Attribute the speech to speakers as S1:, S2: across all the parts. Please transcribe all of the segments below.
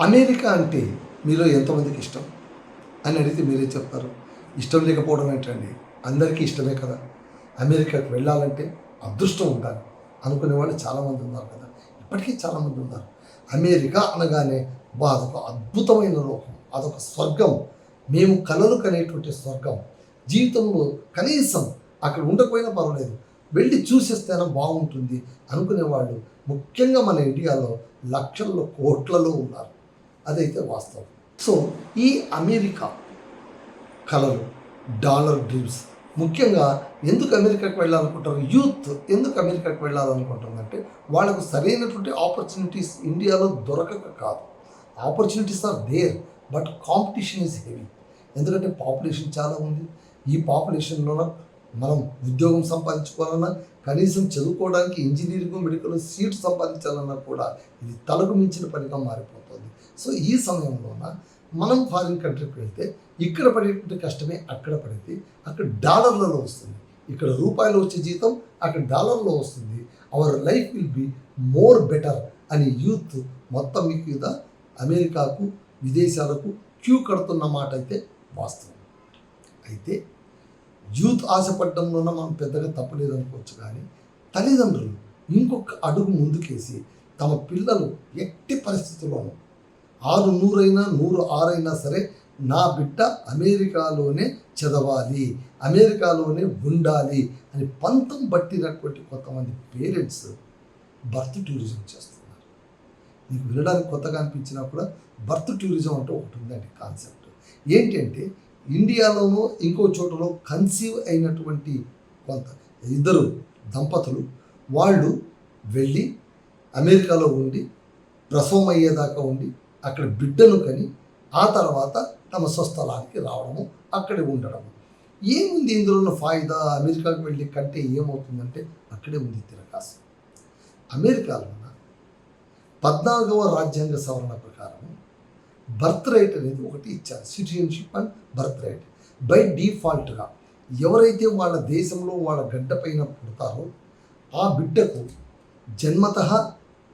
S1: America అంటే మీలో ఎంతమందికి ఇష్టం అని అడిగితే మీరే చెప్తారు? ఇష్టం లేకపోవడం ఏంటండి? అందరికీ ఇష్టమే కదా! అమెరికాకి వెళ్ళాలంటే అదృష్టం ఉండాలి అనుకునే వాళ్ళు చాలామంది ఉన్నారు కదా! ఇప్పటికీ చాలామంది ఉన్నారు. అమెరికా అనగానే అదొక అద్భుతమైన లోకం, అదొక స్వర్గం, మేము కలలు కనేటువంటి స్వర్గం. జీవితంలో కనీసం అక్కడ ఉండకపోయినా పర్వాలేదు, వెళ్ళి చూసేస్తేనే బాగుంటుంది అనుకునేవాళ్ళు ముఖ్యంగా మన ఇండియాలో లక్షల్లో కోట్లలో ఉన్నారు. అదైతే వాస్తవం. సో ఈ అమెరికా కళలు, డాలర్ డ్రీమ్స్ ముఖ్యంగా ఎందుకు అమెరికాకి వెళ్ళాలనుకుంటారు? యూత్ ఎందుకు అమెరికాకి వెళ్ళాలనుకుంటుందంటే వాళ్ళకు సరైనటువంటి ఆపర్చునిటీస్ ఇండియాలో దొరకక కాదు. Opportunities are there, but competition is heavy. ఎందుకంటే పాపులేషన్ చాలా ఉంది. ఈ పాపులేషన్లో మనం ఉద్యోగం సంపాదించుకోవాలన్నా, కనీసం చదువుకోవడానికి ఇంజనీరింగ్ మెడికల్ సీట్ సంపాదించాలన్నా కూడా ఇది తలకు మించిన పనిగా మారిపోతుంది. సో ఈ సమయంలోన మనం ఫారిన్ కంట్రీకి వెళ్తే ఇక్కడ పడేటువంటి కష్టమే అక్కడ పడితే అక్కడ డాలర్లలో వస్తుంది. ఇక్కడ రూపాయలు వచ్చే జీతం అక్కడ డాలర్లో వస్తుంది. Our life will be more better అని యూత్ మొత్తం మీద అమెరికాకు, విదేశాలకు క్యూ కడుతున్న మాట అయితే వాస్తవం. అయితే యూత్ ఆశపడడంలోన మనం పెద్దగా తప్పలేదనుకోవచ్చు, కానీ తల్లిదండ్రులు ఇంకొక అడుగు ముందుకేసి తమ పిల్లలు ఎట్టి పరిస్థితుల్లోనూ 600 అయినా 106 అయినా సరే నా బిడ్డ అమెరికాలోనే చదవాలి, అమెరికాలోనే ఉండాలి అని పంతం పట్టినటువంటి కొంతమంది పేరెంట్స్ బర్త్ టూరిజం చేస్తున్నారు. మీకు వినడానికి కొత్తగా అనిపించినా కూడా బర్త్ టూరిజం అంటే ఒకటి ఉందండి కాన్సెప్ట్. ఏంటంటే ఇండియాలోనూ ఇంకో చోటలో కన్సీవ్ అయినటువంటి ఇద్దరు దంపతులు వాళ్ళు వెళ్ళి అమెరికాలో ఉండి ప్రసవం అయ్యేదాకా ఉండి అక్కడ బిడ్డను కని ఆ తర్వాత తమ స్వస్థలానికి రావడము, అక్కడే ఉండడము. ఏముంది ఇందులో ఫాయిదా? అమెరికాకు వెళ్ళి కంటే ఏమవుతుందంటే అక్కడే ఉంది తిరగాసు. అమెరికాలో 14వ రాజ్యాంగ సవరణ ప్రకారం బర్త్ రైట్ అనేది ఒకటి ఇచ్చారు, citizenship and birth right. By డిఫాల్ట్గా ఎవరైతే వాళ్ళ దేశంలో వాళ్ళ గడ్డ పైన పుడతారో ఆ బిడ్డకు జన్మతః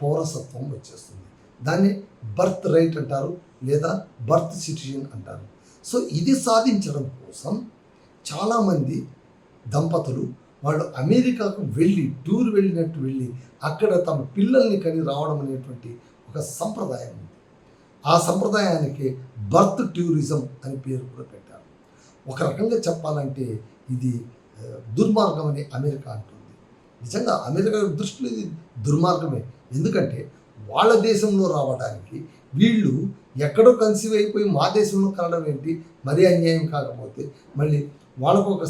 S1: పౌరసత్వం వచ్చేస్తుంది. దాన్ని బర్త్ రైట్ అంటారు, లేదా బర్త్ సిటిజన్ అంటారు. సో ఇది సాధించడం కోసం చాలామంది దంపతులు వాళ్ళు అమెరికాకు వెళ్ళి టూర్ వెళ్ళినట్టు వెళ్ళి అక్కడ తమ పిల్లల్ని కని రావడం అనేటువంటి ఒక సంప్రదాయం ఉంది. ఆ సంప్రదాయానికి బర్త్ టూరిజం అని పేరు కూడా పెట్టారు. ఒక రకంగా చెప్పాలంటే ఇది దుర్మార్గం అని అమెరికా అంటుంది. నిజంగా అమెరికా దృష్టిలో ఇది దుర్మార్గమే. ఎందుకంటే వాళ్ళ దేశంలో రావడానికి వీళ్ళు ఎక్కడో కన్సీవ్ అయిపోయి మా దేశంలో కలడం ఏంటి? మరీ అన్యాయం కాకపోతే మళ్ళీ వాళ్ళకు ఒక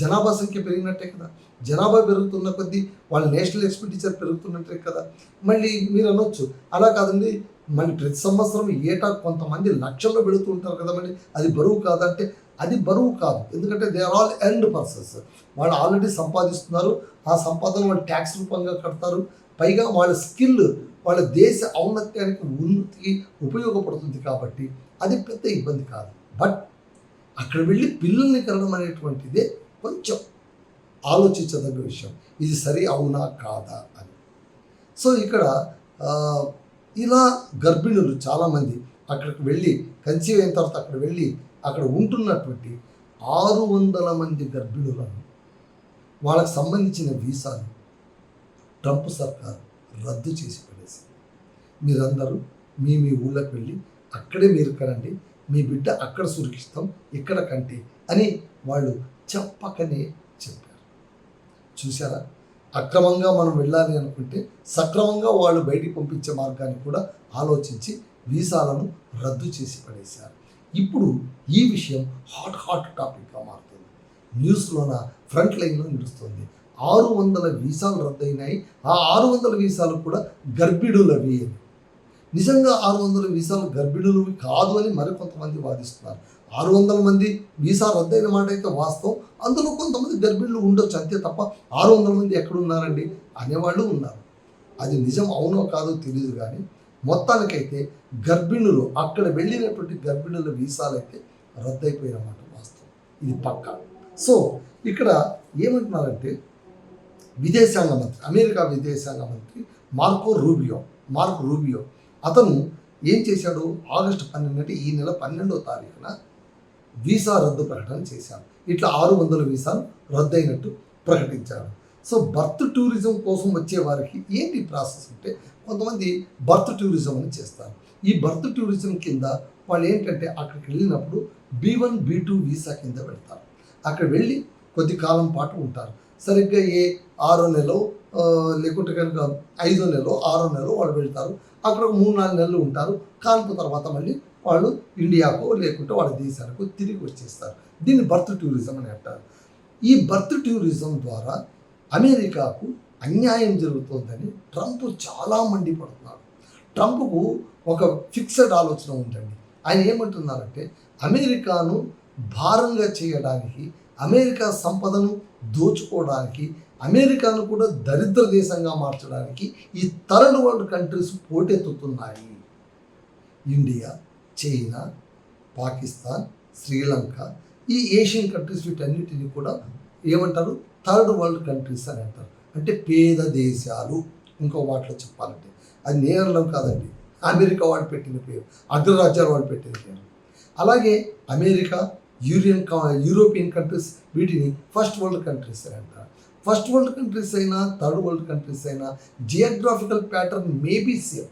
S1: జనాభా సంఖ్య పెరిగినట్టే కదా. జనాభా పెరుగుతున్న కొద్దీ వాళ్ళ నేషనల్ ఎక్స్పెండిచర్ పెరుగుతున్నట్టే కదా. మళ్ళీ మీరు అనొచ్చు అలా కాదండి, మళ్ళీ ప్రతి సంవత్సరం ఏటా కొంతమంది లక్షల్లో పెడుతూ ఉంటారు కదా, మళ్ళీ అది బరువు కాదంటే అది బరువు కాదు. ఎందుకంటే they are all earned persons. వాళ్ళు ఆల్రెడీ సంపాదిస్తున్నారు, ఆ సంపాదన వాళ్ళు ట్యాక్స్ రూపంగా కడతారు. పైగా వాళ్ళ స్కిల్ వాళ్ళ దేశ ఔన్నత్యానికి, ఉన్నతికి ఉపయోగపడుతుంది కాబట్టి అది పెద్ద ఇబ్బంది కాదు. బట్ అక్కడ వెళ్ళి పిల్లల్ని కనడం అనేటువంటిదే కొంచెం ఆలోచించదగ్గ విషయం. ఇది సరి అవునా కాదా అని. సో ఇక్కడ ఇలా గర్భిణులు చాలామంది అక్కడికి వెళ్ళి కన్సీవ్ అయిన తర్వాత అక్కడ వెళ్ళి అక్కడ ఉంటున్నటువంటి 600 మంది గర్భిణులను వాళ్ళకి సంబంధించిన వీసాలు ట్రంప్ సర్కారు రద్దు చేసి పడేసింది. మీరందరూ మీ ఊళ్ళకి వెళ్ళి అక్కడే మీరు కనండి, మీ బిడ్డ అక్కడ సురక్షితం ఇక్కడ కంటే అని వాళ్ళు చెప్పకనే చెప్పారు. చూసారా, అక్రమంగా మనం వెళ్ళాలి అనుకుంటే సక్రమంగా వాళ్ళు బయటికి పంపించే మార్గాన్ని కూడా ఆలోచించి వీసాలను రద్దు చేసి పడేశారు. ఇప్పుడు ఈ విషయం హాట్ టాపిక్గా మారుతుంది. న్యూస్లోన ఫ్రంట్ లైన్లో నిలుస్తుంది. 600 వీసాలు రద్దయినాయి. ఆ 600 వీసాలు కూడా గర్భిణులవి. నిజంగా 600 వీసాలు గర్భిణులవి కాదు అని మరికొంతమంది వాదిస్తున్నారు. 600 మంది వీసా రద్దయిన మాట అయితే వాస్తవం. అందులో కొంతమంది గర్భిణులు ఉండొచ్చు అంతే తప్ప 600 మంది ఎక్కడున్నారండి అనేవాళ్ళు ఉన్నారు. అది నిజం అవునో కాదో తెలియదు, కానీ మొత్తానికైతే గర్భిణులు అక్కడ వెళ్ళినటువంటి గర్భిణుల వీసాలు అయితే రద్దయిపోయిన మాట వాస్తవం. ఇది పక్కా. సో ఇక్కడ ఏమంటున్నారంటే విదేశాంగ మంత్రి, అమెరికా విదేశాంగ మంత్రి మార్కో రూబియో అతను ఏం చేశాడు? ఆగస్టు 12 అంటే ఈ నెల 12వ తారీఖున వీసా రద్దు ప్రకటన చేశాడు. ఇట్లా 600 వీసాలు రద్దయినట్టు ప్రకటించాడు. సో బర్త్ టూరిజం కోసం వచ్చే వారికి ఏంటి ప్రాసెస్ అంటే, కొంతమంది బర్త్ టూరిజం అని చేస్తారు. ఈ బర్త్ టూరిజం కింద వాళ్ళు ఏంటంటే అక్కడికి వెళ్ళినప్పుడు B1 B2 వీసా కింద వెళ్తారు. అక్కడ వెళ్ళి కొద్ది కాలం పాటు ఉంటారు. సరిగ్గా 6 నెలలో లేకుంటే కనుక 5 నెలలో 6 నెలలో వాళ్ళు వెళ్తారు. అక్కడ 3-4 నెలలు ఉంటారు. కాల్పు తర్వాత మళ్ళీ వాళ్ళు ఇండియాకో లేకుంటే వాళ్ళ దేశానికో తిరిగి వచ్చేస్తారు. దీన్ని బర్త్ టూరిజం అని అంటారు. ఈ బర్త్ టూరిజం ద్వారా అమెరికాకు అన్యాయం జరుగుతుందని ట్రంప్ చాలా మండిపడుతున్నాడు. ట్రంప్కు ఒక ఫిక్స్డ్ ఆలోచన ఉందండి. ఆయన ఏమంటున్నారంటే, అమెరికాను భారంగా చేయడానికి, అమెరికా సంపదను దోచుకోవడానికి, అమెరికాను కూడా దరిద్ర దేశంగా మార్చడానికి ఈ థర్డ్ వరల్డ్ కంట్రీస్ పోటెత్తుతున్నాయి. ఇండియా, చైనా, పాకిస్తాన్, శ్రీలంక, ఈ ఏషియన్ కంట్రీస్ వీటన్నిటిని కూడా ఏమంటారు? థర్డ్ వరల్డ్ కంట్రీస్ అని అంటారు. అంటే పేద దేశాలు. ఇంకో మాటలో చెప్పాలంటే అది నేరడం కాదండి, అమెరికా వాడు పెట్టిన పేరు, అగ్రరాజ్యాలు వాడు పెట్టిన పేరు. అలాగే అమెరికా, యూరోపియన్ కంట్రీస్ వీటిని ఫస్ట్ వరల్డ్ కంట్రీస్ అని అంటారు. ఫస్ట్ వరల్డ్ కంట్రీస్ అయినా థర్డ్ వరల్డ్ కంట్రీస్ అయినా జియోగ్రాఫికల్ ప్యాటర్న్ మేబీ సేమ్,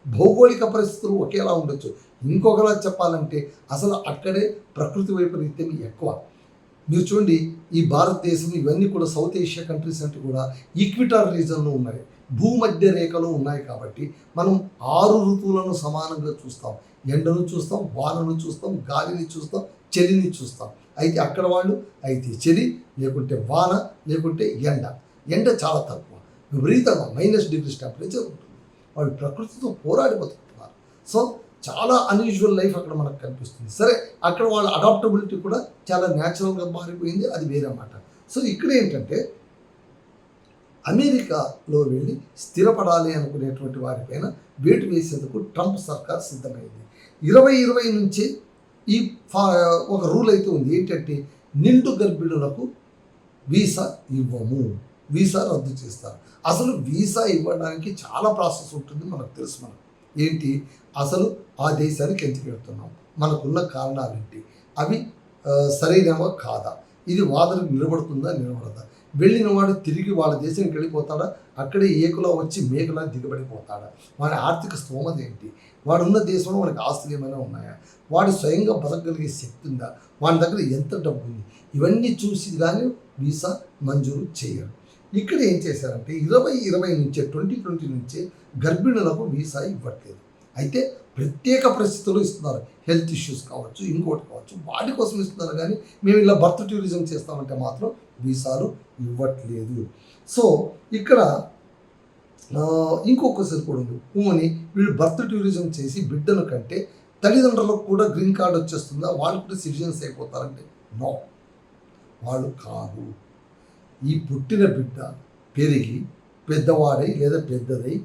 S1: భౌగోళిక పరిస్థితులు ఒకేలా ఉండొచ్చు. ఇంకొకలా చెప్పాలంటే అసలు అక్కడే ప్రకృతి వైపరీత్యం ఎక్కువ. మీరు చూడండి, ఈ భారతదేశం ఇవన్నీ కూడా సౌత్ ఏషియా కంట్రీస్ అంటే కూడా ఈక్విటార్ రీజన్లో ఉన్నాయి, భూమధ్య రేఖలో ఉన్నాయి. కాబట్టి మనం 6 ఋతువులను సమానంగా చూస్తాం. ఎండను చూస్తాం, వానను చూస్తాం, గాలిని చూస్తాం, చలిని చూస్తాం. అయితే అక్కడ వాళ్ళు అయితే చలి, లేకుంటే వాన, లేకుంటే ఎండ చాలా తక్కువ, విపరీతంగా -డిగ్రీస్ టెంపరేచర్ ఉంటుంది. వాళ్ళు ప్రకృతితో పోరాడి బతుకుతున్నారు. సో చాలా అన్యూజువల్ లైఫ్ అక్కడ మనకు కనిపిస్తుంది. సరే, అక్కడ వాళ్ళ అడాప్టబిలిటీ కూడా చాలా న్యాచురల్గా మారిపోయింది, అది వేరే మాట. సో ఇక్కడ ఏంటంటే అమెరికాలో వెళ్ళి స్థిరపడాలి అనుకునేటువంటి వారిపైన వేటు వేసేందుకు ట్రంప్ సర్కార్ సిద్ధమైంది. 2020 నుంచే ఈ ఒక రూల్ అయితే ఉంది. ఏంటంటే నిండు గర్భిణులకు వీసా ఇవ్వము, వీసా రద్దు చేస్తారు. అసలు వీసా ఇవ్వడానికి చాలా ప్రాసెస్ ఉంటుంది, మనకు తెలుసు. మనం ఏంటి, అసలు ఆ దేశానికి ఎందుకు వెళ్తున్నాం, మనకున్న కారణాలు ఏంటి, అవి సరైనవా కాదా, ఇది వాదనకు నిలబడదా, వెళ్ళిన వాడు తిరిగి వాళ్ళ దేశానికి వెళ్ళిపోతాడా, అక్కడే ఏకులా వచ్చి మేకులా దిగబడిపోతాడా, వాడి ఆర్థిక స్తోమత ఏంటి, వాడు ఉన్న దేశంలో వాడికి ఆస్తులు ఏమైనా ఉన్నాయా, వాడు స్వయంగా బతకగలిగే శక్తి ఉందా, వాడి దగ్గర ఎంత డబ్బు ఉంది, ఇవన్నీ చూసి కానీ వీసా మంజూరు చేయరు. ఇక్కడ ఏం చేశారంటే 2020 నుంచే 2020 నుంచే గర్భిణులకు వీసా ఇవ్వట్లేదు. అయితే ప్రత్యేక పరిస్థితుల్లో ఇస్తున్నారు, హెల్త్ ఇష్యూస్ కావచ్చు, ఇంకోటి కావచ్చు, వాటి కోసం ఇస్తున్నారు. కానీ మేము ఇలా బర్త్ టూరిజం చేస్తామంటే మాత్రం వీసాలు ఇవ్వట్లేదు. సో ఇక్కడ ఇంకో క్వశ్చన్ కూడా ఉంది. పోనీ వీళ్ళు బర్త్ టూరిజం చేసి బిడ్డను కంటే తల్లిదండ్రులకు కూడా గ్రీన్ కార్డ్ వచ్చేస్తుందా, వాళ్ళు కూడా సిటిజన్స్ అయిపోతారంటే నో, వాళ్ళు కాదు. ఈ పుట్టిన బిడ్డ పెరిగి పెద్దవాడై లేదా పెద్దదై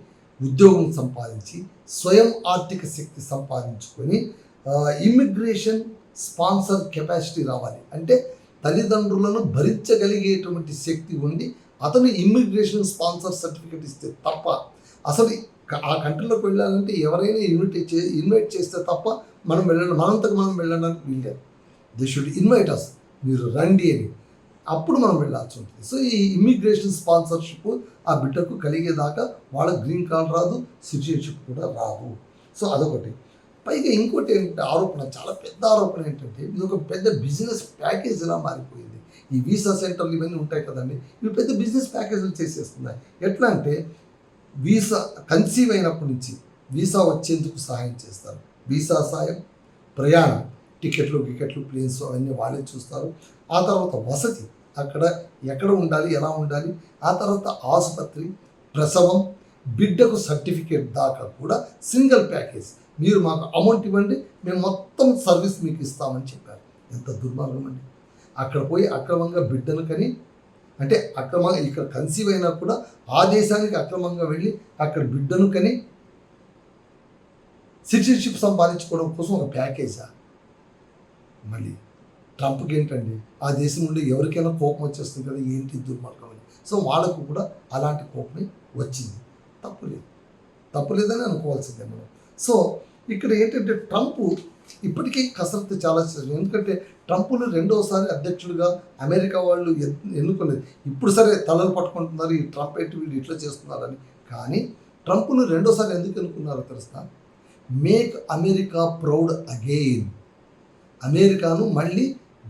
S1: ఉద్యోగం సంపాదించి స్వయం ఆర్థిక శక్తి సంపాదించుకొని ఇమ్మిగ్రేషన్ స్పాన్సర్ కెపాసిటీ రావాలి. అంటే తల్లిదండ్రులను భరించగలిగేటువంటి శక్తి ఉండి అతను ఇమ్మిగ్రేషన్ స్పాన్సర్ సర్టిఫికేట్ ఇస్తే తప్ప, అసలు ఆ కంట్రీలోకి వెళ్ళాలంటే ఎవరైనా ఇన్వైట్ చేస్తే తప్ప మనం వెళ్ళడం, మనంతకు మనం వెళ్ళడానికి వీల్లేదు. దే షుడ్ ఇన్వైట్ అస్, మీరు రండి అని, అప్పుడు మనం వెళ్ళాల్సి ఉంటుంది. సో ఈ ఇమ్మిగ్రేషన్ స్పాన్సర్షిప్ ఆ బిడ్డకు కలిగేదాకా వాళ్ళ గ్రీన్ కార్డ్ రాదు, సిటిజన్షిప్ కూడా రాదు. సో అదొకటి. పైగా ఇంకోటి ఏంటంటే ఆరోపణ, చాలా పెద్ద ఆరోపణ ఏంటంటే ఇది ఒక పెద్ద బిజినెస్ ప్యాకేజ్లా మారిపోయింది. ఈ వీసా సెంటర్లు ఇవన్నీ ఉంటాయి కదండి, ఇవి పెద్ద బిజినెస్ ప్యాకేజీలు చేసేస్తున్నాయి. ఎట్లా అంటే వీసా కన్సీవ్ అయినప్పటి నుంచి వీసా వచ్చేందుకు సహాయం చేస్తారు. వీసా సాయం, ప్రయాణం, టికెట్లు, ప్లేన్స్ అవన్నీ వాళ్ళే చూస్తారు. ఆ తర్వాత వసతి, అక్కడ ఎక్కడ ఉండాలి, ఎలా ఉండాలి, ఆ తర్వాత ఆసుపత్రి, ప్రసవం, బిడ్డకు సర్టిఫికేట్ దాకా కూడా సింగిల్ ప్యాకేజ్. మీరు మాకు అమౌంట్ ఇవ్వండి, మేము మొత్తం సర్వీస్ మీకు ఇస్తామని చెప్పారు. ఎంత దుర్మార్గం అండి. అక్కడ పోయి అక్రమంగా బిడ్డను కని, అంటే అక్రమంగా ఇక్కడ కన్సీవ్ అయినా కూడా ఆ దేశానికి అక్రమంగా వెళ్ళి అక్కడ బిడ్డను కని సిటిజన్షిప్ సంపాదించుకోవడం కోసం ఒక ప్యాకేజా. మళ్ళీ ట్రంప్కి ఏంటండి, ఆ దేశం నుండి ఎవరికైనా కోపం వచ్చేస్తుంది కదా, ఏంటి దుర్మార్గం అని. సో వాళ్ళకు కూడా అలాంటి కోపమే వచ్చింది. తప్పులేదని అనుకోవాల్సిందే మనం. సో ఇక్కడ ఏంటంటే ట్రంప్ ఇప్పటికీ కసరత్తు చాలా చేశారు. ఎందుకంటే ట్రంప్ను రెండోసారి అధ్యక్షుడిగా అమెరికా వాళ్ళు ఎన్నుకోలేదు. ఇప్పుడు సరే తలలు పట్టుకుంటున్నారు, ఈ ట్రంప్ ఏంటి వీళ్ళు ఇట్లా చేస్తున్నారని. కానీ ట్రంప్ను రెండోసారి ఎందుకు ఎన్నుకున్నారో తెలుసా? Make America proud again. అమెరికాను మళ్ళీ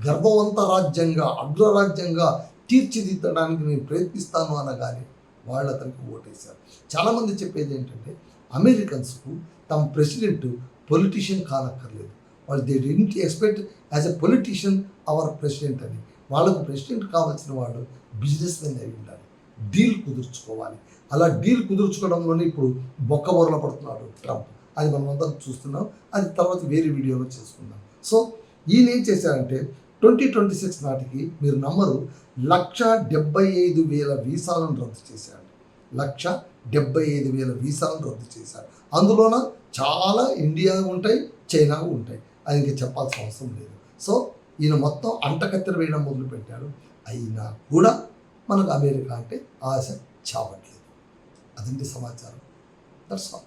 S1: గర్భవంత రాజ్యంగా, అగ్రరాజ్యంగా తీర్చిదిద్దడానికి నేను ప్రయత్నిస్తాను అనగానే వాళ్ళు అతనికి ఓటేశారు. చాలామంది చెప్పేది ఏంటంటే అమెరికన్స్కు తమ ప్రెసిడెంట్ పొలిటీషియన్ కానక్కర్లేదు, వాళ్ళు they didn't expect as a politician hour president అని. వాళ్ళకు ప్రెసిడెంట్ కావాల్సిన వాడు బిజినెస్ మెన్ అయి ఉండాలి, డీల్ కుదుర్చుకోవాలి. అలా డీల్ కుదుర్చుకోవడంలోనే ఇప్పుడు బొక్కబొరల పడుతున్నాడు ట్రంప్. అది మనం అందరం చూస్తున్నాం. అది తర్వాత వేరే వీడియోలో చేసుకుందాం. సో ఈయన ఏం చేశారంటే 2026 నాటికి మీరు నమ్మరు 1,75,000 వీసాలను రద్దు చేశాడు. 1,75,000 వీసాలను రద్దు చేశారు. అందులోన చాలా ఇండియా ఉంటాయి, చైనా ఉంటాయి. అది ఇంకా చెప్పాల్సిన అవసరం లేదు. సో ఈయన మొత్తం అంటకత్తెర వేయడం మొదలుపెట్టాడు. అయినా కూడా మనకు అమెరికా అంటే ఆశ చావట్లేదు. అదండి సమాచారం. That's all.